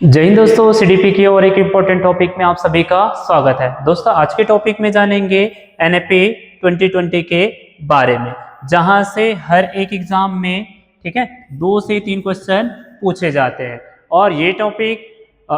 जय हिंद दोस्तों, सीडीपी की और एक इम्पोर्टेंट टॉपिक में आप सभी का स्वागत है। दोस्तों आज के टॉपिक में जानेंगे एनएपी 2020 के बारे में, जहां से हर एक एग्जाम में ठीक है 2 से 3 क्वेश्चन पूछे जाते हैं। और ये टॉपिक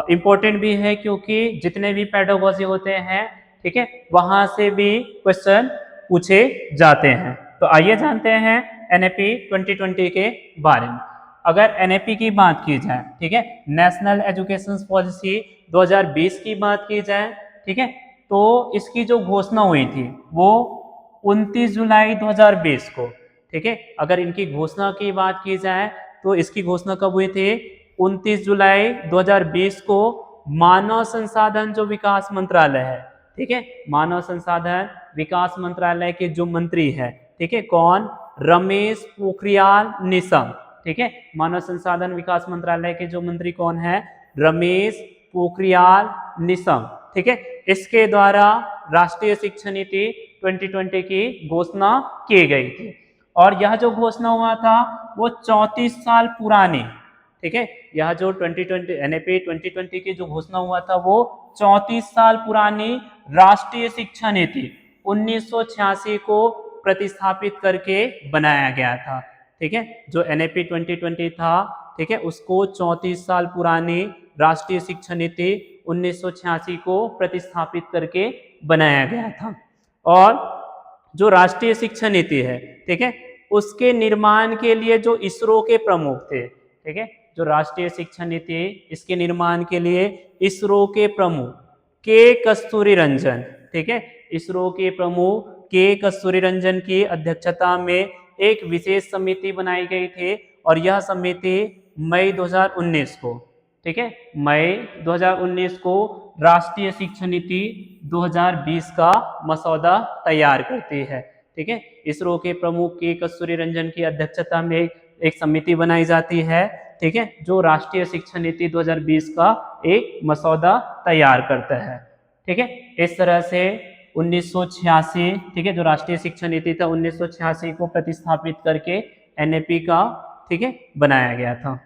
इम्पोर्टेंट भी है क्योंकि जितने भी पेडागोजी होते हैं ठीक है वहां से भी क्वेश्चन पूछे जाते हैं। तो आइए जानते हैं एनएपी 2020 के बारे में। अगर एनएपी की बात की जाए ठीक है, नेशनल एजुकेशन पॉलिसी 2020 की बात की जाए ठीक है, तो इसकी जो घोषणा हुई थी वो 29 जुलाई 2020 को ठीक है। अगर इनकी घोषणा की बात की जाए तो इसकी घोषणा कब हुई थी? 29 जुलाई 2020 को मानव संसाधन जो विकास मंत्रालय है ठीक है, मानव संसाधन विकास मंत्रालय के जो मंत्री है ठीक है, कौन? रमेश पोखरियाल निशंक ठीक है। मानव संसाधन विकास मंत्रालय के जो मंत्री कौन है? रमेश पोखरियाल निशंक ठीक है। इसके द्वारा राष्ट्रीय शिक्षा नीति 2020 की घोषणा की गई थी। और यह जो घोषणा हुआ था वो 34 साल पुरानी ठीक है। यह जो 2020 एनएपी 2020 की जो घोषणा हुआ था वो 34 साल पुरानी राष्ट्रीय शिक्षा नीति 1986 को प्रतिस्थापित करके बनाया गया था ठीक है। जो एनएपी 2020 था ठीक है, उसको 34 साल पुरानी राष्ट्रीय शिक्षा नीति 1986 को प्रतिस्थापित करके बनाया गया था। और जो राष्ट्रीय शिक्षा नीति है ठीक है, उसके निर्माण के लिए जो इसरो के प्रमुख थे ठीक है, जो राष्ट्रीय शिक्षा नीति इसके निर्माण के लिए इसरो के प्रमुख के कस्तूरी रंजन ठीक है, इसरो के प्रमुख के कस्तूरी रंजन की अध्यक्षता में एक विशेष समिति बनाई गई थी। और यह समिति मई 2019 को ठीक है, मई 2019 को राष्ट्रीय शिक्षा नीति 2020 का मसौदा तैयार करती है ठीक है। इसरो के प्रमुख के कस्तूरी रंजन की अध्यक्षता में एक समिति बनाई जाती है ठीक है, जो राष्ट्रीय शिक्षा नीति 2020 का एक मसौदा तैयार करता है ठीक है। इस तरह से 1986 ठीक है, जो राष्ट्रीय शिक्षा नीति था 1986 को प्रतिस्थापित करके एनएपी का ठीक है बनाया गया था।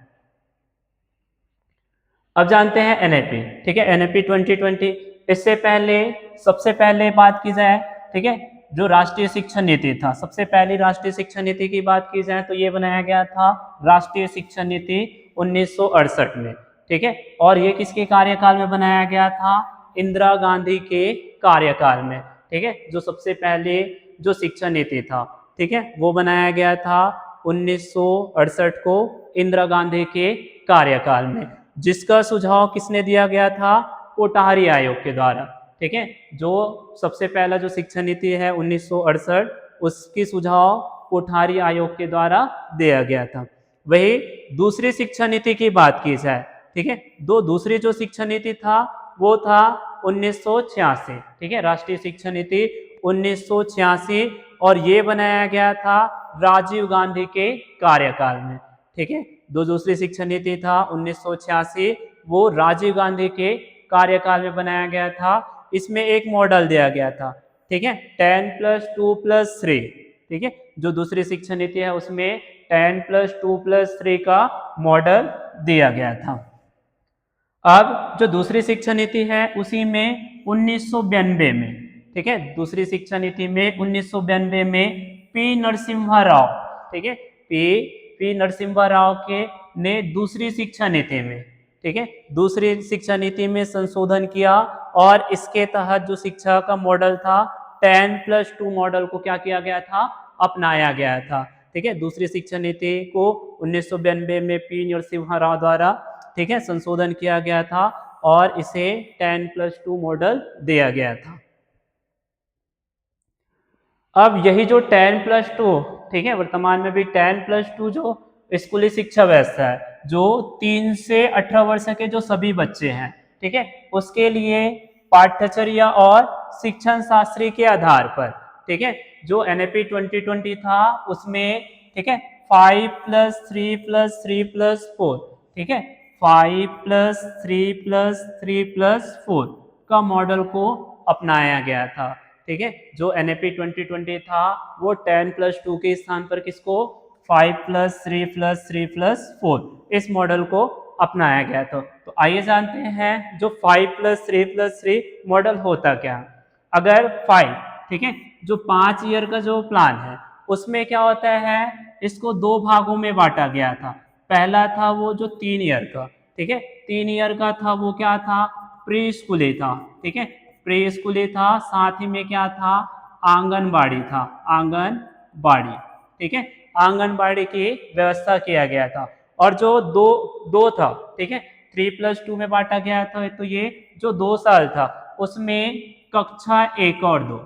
अब जानते हैं एनएपी ठीक है, एनएपी 2020। इससे पहले सबसे पहले बात की जाए ठीक है, जो राष्ट्रीय शिक्षा नीति था, सबसे पहली राष्ट्रीय शिक्षा नीति की बात की जाए तो ये बनाया गया था राष्ट्रीय शिक्षा नीति 1968 में ठीक है। और ये किसके कार्यकाल में बनाया गया था? इंदिरा गांधी के कार्यकाल में ठीक है। जो सबसे पहले जो शिक्षा नीति था ठीक है, वो बनाया गया था 1968 को इंदिरा गांधी के कार्यकाल में, जिसका सुझाव किसने दिया गया था? कोठारी आयोग के द्वारा ठीक है। जो सबसे पहला जो शिक्षा नीति है 1968, उसकी सुझाव कोठारी आयोग के द्वारा दिया गया था। वही दूसरी शिक्षा नीति की बात की जाए ठीक है, दूसरी जो शिक्षा नीति था वो था 1986 ठीक है, राष्ट्रीय शिक्षा नीति 1986। और ये बनाया गया था राजीव गांधी के कार्यकाल में ठीक है। दूसरी शिक्षा नीति था 1986, वो राजीव गांधी के कार्यकाल में बनाया गया था। इसमें एक मॉडल दिया गया था ठीक है, 10+2+3 ठीक है। जो दूसरी शिक्षा नीति है उसमें 10+2+3 का मॉडल दिया गया था। अब जो दूसरी शिक्षा नीति है उसी में 1992 में ठीक है, दूसरी शिक्षा नीति में 1992 में पी नरसिम्हा राव ठीक है, पी नरसिम्हा राव के ने दूसरी शिक्षा नीति में ठीक है, दूसरी शिक्षा नीति में संशोधन किया। और इसके तहत जो शिक्षा का मॉडल था 10+2 मॉडल को क्या किया गया था? अपनाया गया था ठीक है। दूसरी शिक्षा नीति को 1992 में पी नरसिम्हा राव द्वारा ठीक है संशोधन किया गया था और इसे 10+2 मॉडल दिया गया था। अब यही जो 10+2 ठीक है, वर्तमान में भी 10+2 जो स्कूली शिक्षा व्यवस्था है, जो 3 से 18 वर्ष के जो सभी बच्चे हैं ठीक है, उसके लिए पाठ्यचर्या और शिक्षण शास्त्री के आधार पर ठीक है, जो एनएपी 2020 था उसमें ठीक है 5+3+3+4 ठीक है, 5+3+3+4 का मॉडल को अपनाया गया था ठीक है। जो एनएपी 2020 था वो 10+2 के स्थान पर किसको? 5+3+3+4 इस मॉडल को अपनाया गया था। तो आइए जानते हैं जो 5+3+3 मॉडल होता क्या। अगर 5, ठीक है, जो 5 ईयर का जो प्लान है उसमें क्या होता है, इसको 2 भागों में बांटा गया था। पहला था वो जो 3 ईयर का, ठीक है, 3 ईयर का था, वो क्या था, प्री स्कूली था, ठीक है, प्री स्कूली था, साथ ही में क्या था, आंगनबाड़ी था, आंगनबाड़ी, ठीक है, आंगनबाड़ी की व्यवस्था किया गया था। और जो दो दो था, ठीक है, 3+2 में बांटा गया था, तो ये जो 2 साल था उसमें कक्षा 1 और 2,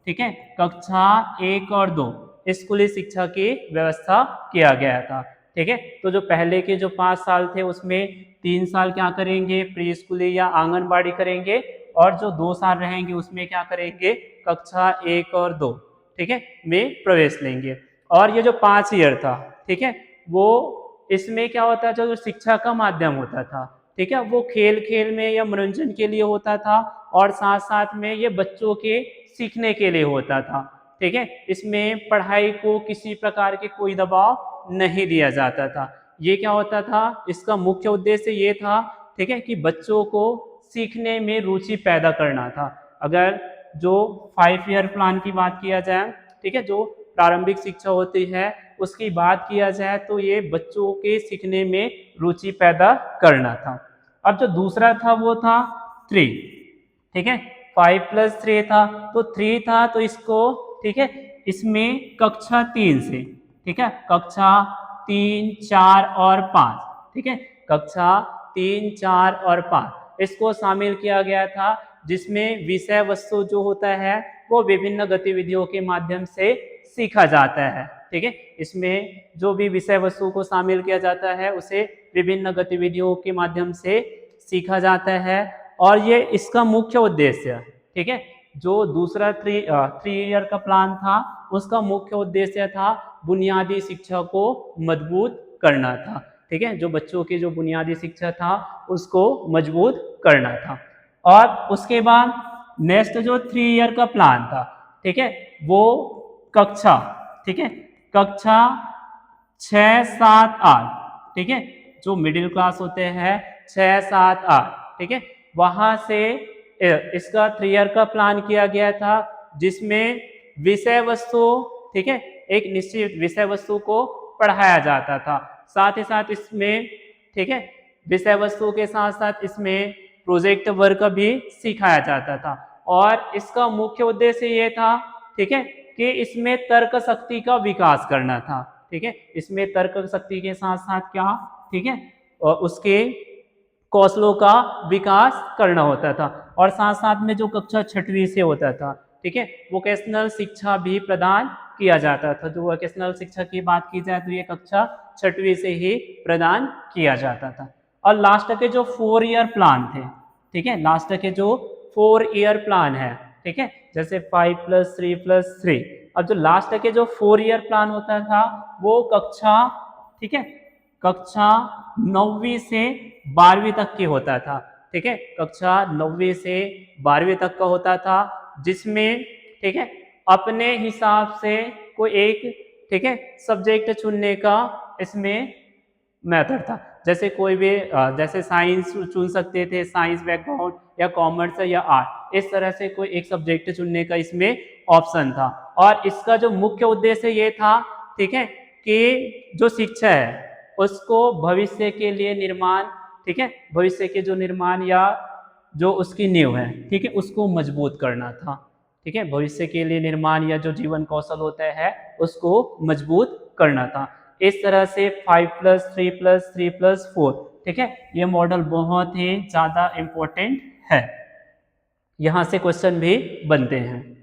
ठीक है, कक्षा 1 और 2 स्कूली शिक्षा की व्यवस्था किया गया था, ठीक है। तो जो पहले के जो 5 साल थे उसमें 3 साल क्या करेंगे, प्री स्कूली या आंगनबाड़ी करेंगे, और जो 2 साल रहेंगे उसमें क्या करेंगे, कक्षा 1 और 2, ठीक है, में प्रवेश लेंगे। और ये जो 5 ईयर था, ठीक है, वो इसमें क्या होता था, जो शिक्षा का माध्यम होता था, ठीक है, वो खेल खेल में या मनोरंजन के लिए होता था, और साथ साथ में ये बच्चों के सीखने के लिए होता था, ठीक है। इसमें पढ़ाई को किसी प्रकार के कोई दबाव नहीं दिया जाता था। ये क्या होता था, इसका मुख्य उद्देश्य ये था, ठीक है, कि बच्चों को सीखने में रुचि पैदा करना था। अगर जो 5 ईयर प्लान की बात किया जाए, ठीक है, जो प्रारंभिक शिक्षा होती है उसकी बात किया जाए, तो ये बच्चों के सीखने में रुचि पैदा करना था। अब जो दूसरा था वो था 3, ठीक है, 5+3 था, तो 3 था, तो इसको, ठीक है, इसमें कक्षा 3 से, ठीक है, कक्षा 3, 4 और 5, ठीक है, कक्षा 3, 4 और 5 इसको शामिल किया गया था, जिसमें विषय वस्तु जो होता है वो विभिन्न गतिविधियों के माध्यम से सीखा जाता है, ठीक है। इसमें जो भी विषय वस्तु को शामिल किया जाता है उसे विभिन्न गतिविधियों के माध्यम से सीखा जाता है। और ये इसका मुख्य उद्देश्य, ठीक है, जो दूसरा 3 ईयर का प्लान था उसका मुख्य उद्देश्य था बुनियादी शिक्षा को मजबूत करना था, ठीक है, जो बच्चों की जो बुनियादी शिक्षा था उसको मजबूत करना था। और उसके बाद नेक्स्ट जो 3 ईयर का प्लान था, ठीक है, वो कक्षा, ठीक है, कक्षा 6, 7, 8, ठीक है, जो मिडिल क्लास होते हैं 6, 7, 8, ठीक है, वहां से इसका 3 ईयर का प्लान किया गया था, जिसमें विषय वस्तु, ठीक है, एक निश्चित विषय वस्तु को पढ़ाया जाता था। साथ ही साथ इसमें, ठीक है, विषय वस्तु के साथ साथ इसमें प्रोजेक्ट वर्क भी सिखाया जाता था। और इसका मुख्य उद्देश्य ये था, ठीक है, कि इसमें तर्क शक्ति का विकास करना था, ठीक है, इसमें तर्क शक्ति के साथ साथ क्या, ठीक है, और उसके कौशलों का विकास करना होता था। और साथ साथ में जो कक्षा 6वीं से होता था, ठीक है, वोकेशनल शिक्षा भी प्रदान किया जाता था। जो वोकेशनल शिक्षा की बात की जाए तो ये कक्षा 6वीं से ही प्रदान किया जाता था। और लास्ट के जो 4 ईयर प्लान थे, ठीक है, लास्ट के जो 4 ईयर प्लान है, ठीक है, जैसे 5+3+3, अब जो लास्ट के जो 4 ईयर प्लान होता था वो कक्षा, ठीक है, कक्षा 9वीं से 12वीं तक की होता था, ठीक है, कक्षा 9वीं से 12वीं तक का होता था, जिसमें, ठीक है, अपने हिसाब से कोई एक, ठीक है, सब्जेक्ट चुनने का इसमें मेथड था। जैसे कोई भी जैसे साइंस चुन सकते थे, साइंस बैकग्राउंड, या कॉमर्स या आर्ट, इस तरह से कोई एक सब्जेक्ट चुनने का इसमें ऑप्शन था। और इसका जो मुख्य उद्देश्य ये था, ठीक है, कि जो शिक्षा है उसको भविष्य के लिए निर्माण, ठीक है, भविष्य के जो निर्माण या जो उसकी नींव है, ठीक है, उसको मजबूत करना था, ठीक है, भविष्य के लिए निर्माण या जो जीवन कौशल होता है उसको मजबूत करना था। इस तरह से 5+3+3+4, ठीक है, ये मॉडल बहुत ही ज्यादा इंपॉर्टेंट है, यहां से क्वेश्चन भी बनते हैं।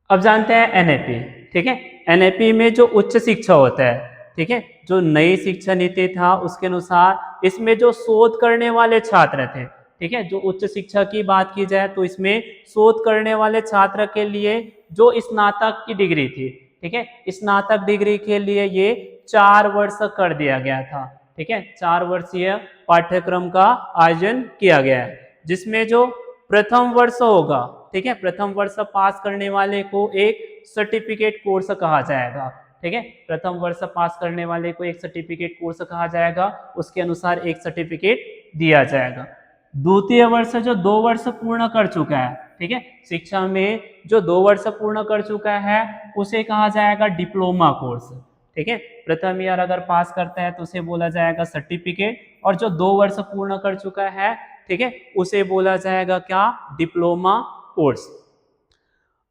अब जानते हैं एनएपी, ठीक है, एनएपी में जो उच्च शिक्षा होता है, ठीक है, जो नई शिक्षा नीति था उसके अनुसार इसमें जो शोध करने वाले छात्र थे, ठीक है, जो उच्च शिक्षा की बात की जाए तो इसमें शोध करने वाले छात्र के लिए जो स्नातक की डिग्री थी, ठीक है, स्नातक डिग्री के लिए ये 4 वर्ष कर दिया गया था, ठीक है, 4 वर्षीय पाठ्यक्रम का आयोजन किया गया है, जिसमें जो प्रथम वर्ष होगा, ठीक है, प्रथम वर्ष पास करने वाले को एक सर्टिफिकेट कोर्स कहा जाएगा, ठीक है। प्रथम वर्ष पास करने वाले को एक सर्टिफिकेट कोर्स कहा जाएगा, उसके अनुसार एक सर्टिफिकेट दिया जाएगा। द्वितीय वर्ष जो 2 वर्ष पूर्ण कर चुका है, ठीक है, शिक्षा में जो 2 वर्ष पूर्ण कर चुका है उसे कहा जाएगा डिप्लोमा कोर्स, ठीक है। प्रथम ईयर अगर पास करता है तो उसे बोला जाएगा सर्टिफिकेट, और जो 2 वर्ष पूर्ण कर चुका है, ठीक है, उसे बोला जाएगा क्या, डिप्लोमा कोर्स।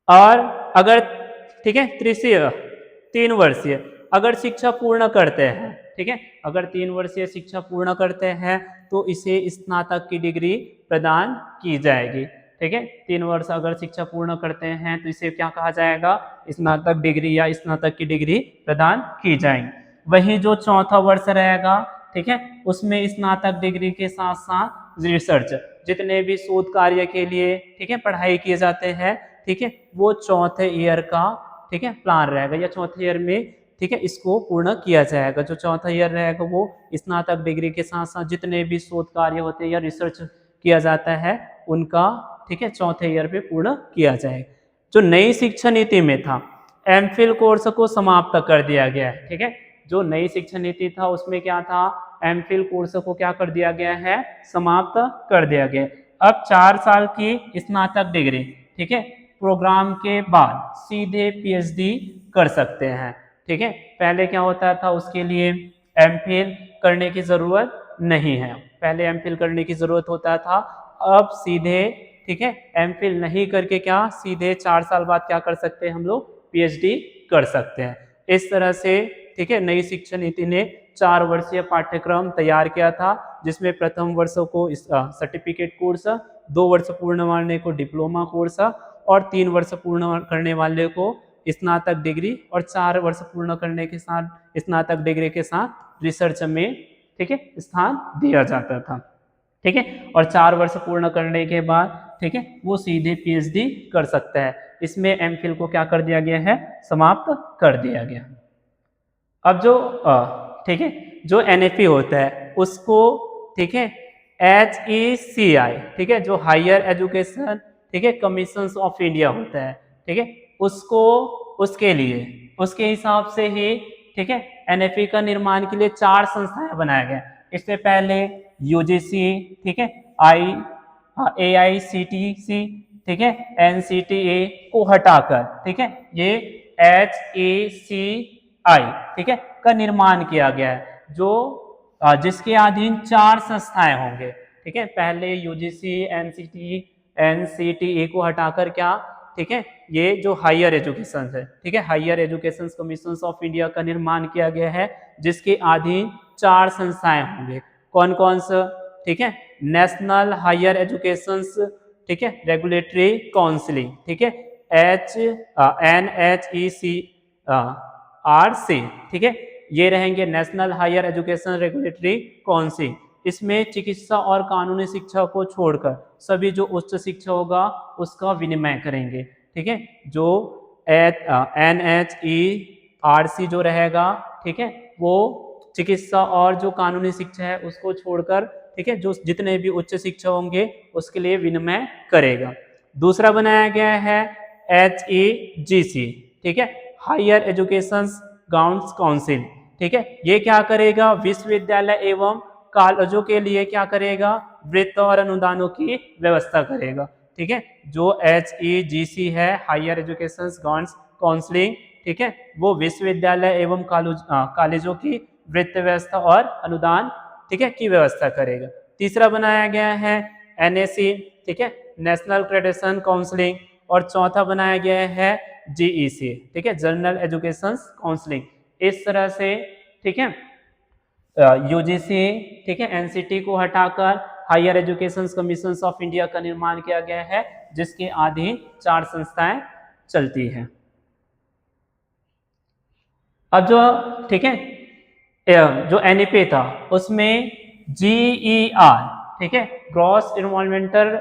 और अगर, ठीक है, तृतीय 3 वर्षीय अगर शिक्षा पूर्ण करते हैं, ठीक है, अगर 3 वर्षीय शिक्षा पूर्ण करते हैं तो इसे स्नातक की डिग्री प्रदान की जाएगी, ठीक है। 3 वर्ष अगर शिक्षा पूर्ण करते हैं तो इसे क्या कहा जाएगा, स्नातक डिग्री या स्नातक की डिग्री प्रदान की जाएगी। वही जो चौथा वर्ष रहेगा, ठीक है, उसमें स्नातक डिग्री के साथ साथ रिसर्च, जितने भी शोध कार्य के लिए, ठीक है, पढ़ाई किए जाते हैं, ठीक है, वो चौथे ईयर का, ठीक है, प्लान रहेगा, या चौथे ईयर में, ठीक है, इसको पूर्ण किया जाएगा। जो चौथा ईयर रहेगा वो स्नातक डिग्री के साथ साथ जितने भी शोध कार्य होते हैं या रिसर्च किया जाता है उनका, ठीक है, चौथे ईयर पे पूर्ण किया जाएगा। जो नई शिक्षा नीति में था, एमफिल कोर्स को समाप्त कर दिया गया है, ठीक है। जो नई शिक्षा नीति था उसमें क्या था, एमफिल कोर्स को क्या कर दिया गया है, समाप्त कर दिया गया। अब 4 साल की स्नातक डिग्री, ठीक है, प्रोग्राम के बाद सीधे पीएचडी कर सकते हैं, ठीक है। पहले क्या होता था, उसके लिए एमफिल करने की जरूरत नहीं है, पहले एमफिल करने की जरूरत होता था, अब सीधे, ठीक है, एमफिल नहीं करके क्या सीधे 4 साल बाद क्या कर सकते हैं हम लोग, पीएचडी कर सकते हैं। इस तरह से, ठीक है, नई शिक्षा नीति ने 4 वर्षीय पाठ्यक्रम तैयार किया था, जिसमें प्रथम वर्ष को सर्टिफिकेट कोर्स, 2 वर्ष पूर्ण वाले को डिप्लोमा कोर्स, और 3 वर्ष पूर्ण करने वाले को स्नातक डिग्री, और 4 वर्ष पूर्ण करने के साथ स्नातक डिग्री के साथ रिसर्च में, ठीक है, स्थान दिया जाता था, ठीक है। और 4 वर्ष पूर्ण करने के बाद, ठीक है, वो सीधे पीएचडी कर सकता है। इसमें एमफिल को क्या कर दिया गया है, समाप्त कर दिया गया। अब जो, ठीक है, जो एनएपी होता है उसको, ठीक है, HECI, ठीक है, जो हायर एजुकेशन, ठीक है, कमीशन ऑफ इंडिया होता है, ठीक है, उसको, उसके लिए, उसके हिसाब से ही, ठीक है, एनएपी का निर्माण के लिए 4 संस्थाएं बनाए गए। इससे पहले यूजीसी, ठीक है, AICTC, ठीक है, NCTA को हटाकर, ठीक है, ये HECI, ठीक है, का निर्माण किया गया है, जो जिसके अधीन 4 संस्थाएं होंगे, ठीक है। पहले यूजीसी, NCTA को हटाकर क्या, ठीक है, ये जो हायर एजुकेशन है, ठीक है, higher education commission of India का निर्माण किया गया है, जिसके अधीन 4 संस्थाएं होंगे। कौन कौन सा, ठीक है, नेशनल हायर एजुकेशन, ठीक है, रेगुलेटरी काउंसिलिंग, ठीक है, NHECRC, ठीक है, ये रहेंगे national higher education regulatory council. इसमें चिकित्सा और कानूनी शिक्षा को छोड़कर सभी जो उच्च शिक्षा होगा उसका विनिमय करेंगे, ठीक है। जो NHERC जो रहेगा, ठीक है, वो चिकित्सा और जो कानूनी शिक्षा है उसको छोड़कर, ठीक है, जो जितने भी उच्च शिक्षा होंगे उसके लिए विनिमय करेगा। दूसरा बनाया गया है HEGC, ठीक है, हायर एजुकेशन गाउंड्स काउंसिल, ठीक है, ये क्या करेगा, विश्वविद्यालय एवं कॉलेजों के लिए क्या करेगा, वित्त और अनुदानों की व्यवस्था करेगा, ठीक है। जो HEGC है, हायर एजुकेशन गाउंड्स काउंसिलिंग, ठीक है, वो विश्वविद्यालय एवं कॉलेजों की वित्त व्यवस्था और अनुदान, ठीक है, की व्यवस्था करेगा। तीसरा बनाया गया है NAC, ठीक है, नेशनल क्रेडिटेशन काउंसिलिंग, और चौथा बनाया गया है GEC, ठीक है, जनरल एजुकेशन काउंसिलिंग। इस तरह से, ठीक है, यूजीसी, ठीक है, NCT को हटाकर higher education commission of India का निर्माण किया गया है, जिसके अधीन 4 संस्थाएं चलती हैं। अब जो, ठीक है, जो NEP था उसमें GER, ठीक है, ग्रॉस इन्वॉल्वमेंटल,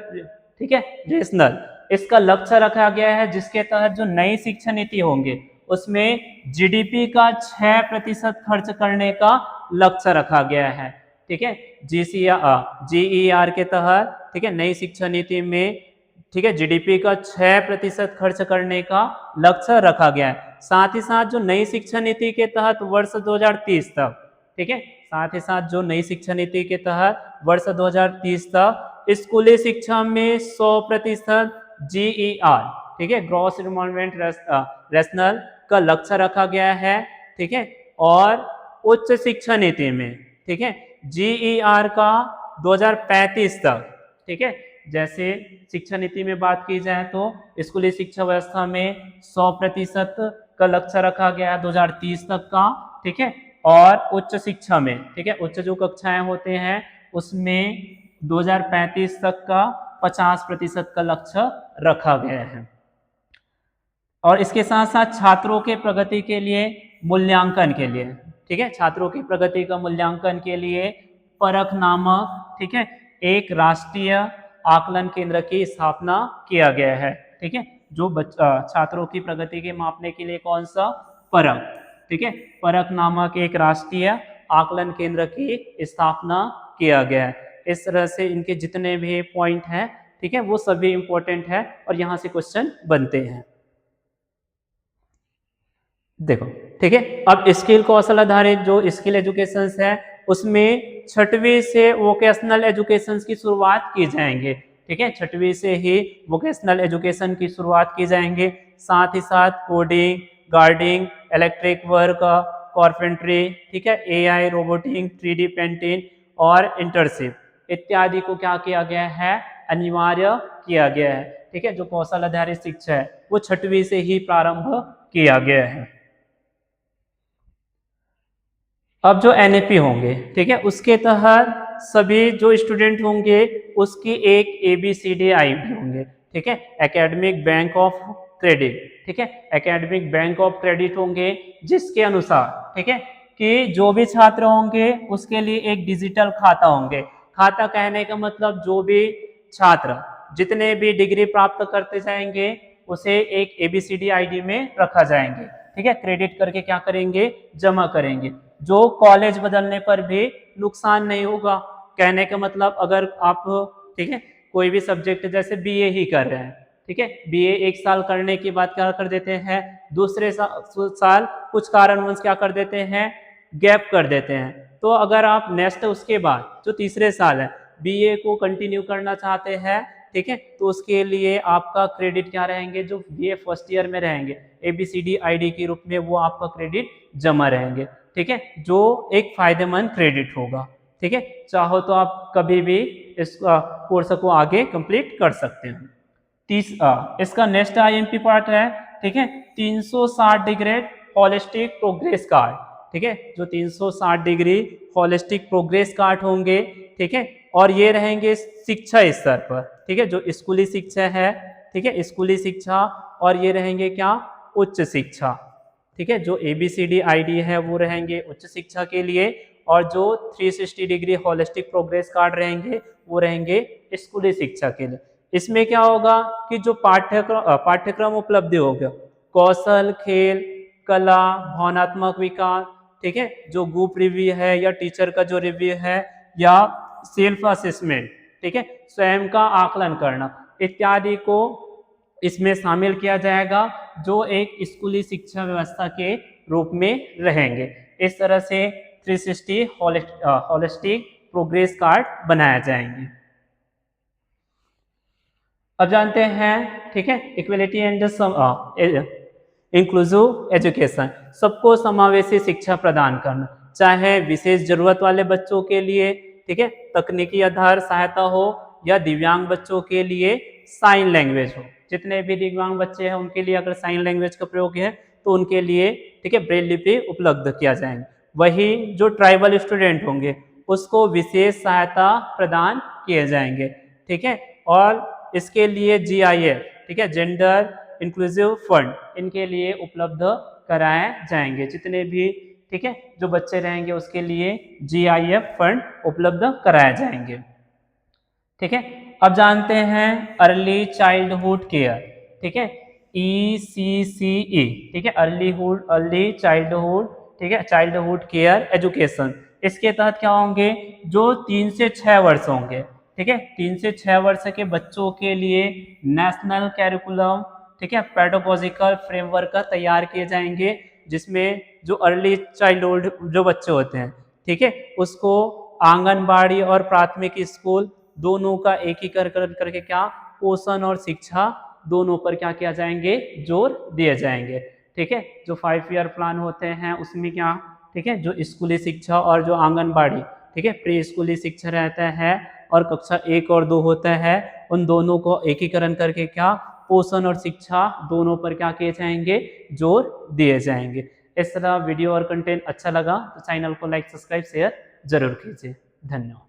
ठीक है, रेशनल, इसका लक्ष्य रखा गया है, जिसके तहत जो नई शिक्षा नीति होंगे उसमें GDP का 6% खर्च करने का लक्ष्य रखा गया है, ठीक है। GER के तहत, ठीक है, नई शिक्षा नीति में, ठीक है, GDP का 6% खर्च करने का लक्ष्य रखा गया है। साथ ही साथ जो नई शिक्षा नीति के तहत वर्ष 2030 तक, ठीक है, साथ ही साथ जो नई शिक्षा नीति के तहत वर्ष 2030 तक स्कूली शिक्षा में 100% GER, ठीक है, ग्रॉस इनवॉल्वमेंट रेशनल का लक्ष्य रखा गया है, ठीक है। और उच्च शिक्षा नीति में, ठीक है, GER का 2035 तक, ठीक है, जैसे शिक्षा नीति में बात की जाए तो स्कूली शिक्षा व्यवस्था में 100% का लक्ष्य रखा गया है 2030 तक का, ठीक है। और उच्च शिक्षा में, ठीक है, उच्च जो कक्षाएं होते हैं उसमें 2035 तक का 50% का लक्ष्य रखा गया है। और इसके साथ साथ छात्रों के प्रगति के लिए मूल्यांकन के लिए, ठीक है, छात्रों की प्रगति का मूल्यांकन के लिए परख नामक, ठीक है, एक राष्ट्रीय आकलन केंद्र की स्थापना किया गया है, ठीक है। जो छात्रों की प्रगति के मापने के लिए कौन सा परख, ठीक है, परख नामक एक राष्ट्रीय आकलन केंद्र की स्थापना किया गया है। इस तरह से इनके जितने भी पॉइंट हैं, ठीक है, वो सभी इंपॉर्टेंट है और यहाँ से क्वेश्चन बनते हैं। देखो, ठीक है, अब स्किल कौशल आधारित जो स्किल एजुकेशन है उसमें 6वीं से वोकेशनल एजुकेशन की शुरुआत की जाएंगे, ठीक है, 6वीं से ही वोकेशनल एजुकेशन की शुरुआत की जाएंगे। साथ ही साथ coding, guarding, electric work, carpentry, ठीक है, AI, रोबोटिंग, 3D पेंटिंग और इंटर्नशिप इत्यादि को क्या किया गया है, अनिवार्य किया गया है, ठीक है। जो कौशल आधारित शिक्षा है वो 6वीं से ही प्रारंभ किया गया है। अब जो NAP होंगे, ठीक है, उसके तहत सभी जो स्टूडेंट होंगे उसकी एक ABCD ID होंगे, ठीक है, एकेडमिक बैंक ऑफ क्रेडिट, ठीक है, एकेडमिक बैंक ऑफ क्रेडिट होंगे, जिसके अनुसार, ठीक है, कि जो भी छात्र होंगे उसके लिए एक डिजिटल खाता होंगे। खाता कहने का मतलब जो भी छात्र जितने भी डिग्री प्राप्त करते जाएंगे उसे एक ABCD ID में रखा जाएंगे, ठीक है, क्रेडिट करके क्या करेंगे, जमा करेंगे। जो कॉलेज बदलने पर भी नुकसान नहीं होगा। कहने का मतलब अगर आप, ठीक है, कोई भी सब्जेक्ट जैसे BA ही कर रहे हैं, ठीक है, BA 1 साल करने के बाद क्या कर देते हैं, दूसरे साल कुछ कारणवश क्या कर देते हैं, गैप कर देते हैं। तो अगर आप नेक्स्ट उसके बाद जो तीसरे साल है BA को कंटिन्यू करना चाहते हैं, ठीक है, तो उसके लिए आपका क्रेडिट क्या रहेंगे, जो BA फर्स्ट ईयर में रहेंगे ABCD ID के रूप में वो आपका क्रेडिट जमा रहेंगे, ठीक है, जो एक फायदेमंद क्रेडिट होगा, ठीक है। चाहो तो आप कभी भी इस कोर्स को आगे कंप्लीट कर सकते हैं। इसका नेक्स्ट IMP पार्ट है, ठीक है, 360 डिग्री होलिस्टिक प्रोग्रेस कार्ड, ठीक है, जो 360 डिग्री होलिस्टिक प्रोग्रेस कार्ड होंगे, ठीक है, और ये रहेंगे शिक्षा स्तर पर, ठीक है, जो स्कूली शिक्षा है, ठीक है, स्कूली शिक्षा, और ये रहेंगे क्या, उच्च शिक्षा, ठीक है, जो ABCD ID है वो रहेंगे उच्च शिक्षा के लिए, और जो 360 डिग्री होलिस्टिक प्रोग्रेस कार्ड रहेंगे वो रहेंगे स्कूली शिक्षा के लिए। इसमें क्या होगा कि जो पाठ्यक्रम उपलब्धि होगा, कौशल, खेल, कला, भावनात्मक विकास, ठीक है, जो ग्रुप रिव्यू है या टीचर का जो रिव्यू है या सेल्फ असेसमेंट, ठीक है, स्वयं का आकलन करना इत्यादि को इसमें शामिल किया जाएगा, जो एक स्कूली शिक्षा व्यवस्था के रूप में रहेंगे। इस तरह से 360 होलिस्टिक प्रोग्रेस कार्ड बनाया जाएंगे। अब जानते हैं, ठीक है, इक्वलिटी एंड इंक्लूसिव एजुकेशन, सबको समावेशी शिक्षा प्रदान करना, चाहे विशेष जरूरत वाले बच्चों के लिए, ठीक है, तकनीकी आधार सहायता हो या दिव्यांग बच्चों के लिए साइन लैंग्वेज हो। जितने भी दिव्यांग बच्चे हैं उनके लिए अगर साइन लैंग्वेज का प्रयोग है तो उनके लिए, ठीक है, ब्रेल लिपि उपलब्ध किया जाएंगे। वही जो ट्राइबल स्टूडेंट होंगे उसको विशेष सहायता प्रदान किए जाएंगे, ठीक है, और इसके लिए GIF, ठीक है, जेंडर इंक्लूसिव फंड, इनके लिए उपलब्ध कराए जाएंगे। जितने भी, ठीक है, जो बच्चे रहेंगे उसके लिए GIF फंड उपलब्ध कराए जाएंगे, ठीक है। अब जानते हैं अर्ली चाइल्डहुड केयर, ठीक है, ECCE, ठीक है, अर्ली चाइल्डहुड, ठीक है, चाइल्डहुड केयर एजुकेशन। इसके तहत क्या होंगे, जो 3 से 6 वर्ष होंगे, ठीक है, 3 से 6 वर्ष के बच्चों के लिए नेशनल कैरिकुलम, ठीक है, पेडागोजिकल फ्रेमवर्क का तैयार किए जाएंगे, जिसमें जो अर्ली चाइल्डहुड जो बच्चे होते हैं, ठीक है, उसको आंगनबाड़ी और प्राथमिक स्कूल दोनों का एकीकरण करके क्या पोषण और शिक्षा दोनों पर क्या किया जाएंगे, जोर दिए जाएंगे। ठीक है, जो 5 ईयर प्लान होते हैं उसमें क्या, ठीक है, जो स्कूली शिक्षा और जो आंगनबाड़ी, ठीक है, प्री स्कूली शिक्षा रहता है और कक्षा 1 और 2 होता है, उन दोनों को एकीकरण करके क्या पोषण और शिक्षा दोनों पर क्या किए जाएंगे, जोर दिए जाएंगे। इस तरह वीडियो और कंटेंट अच्छा लगा तो चैनल को लाइक सब्सक्राइब शेयर जरूर कीजिए। धन्यवाद।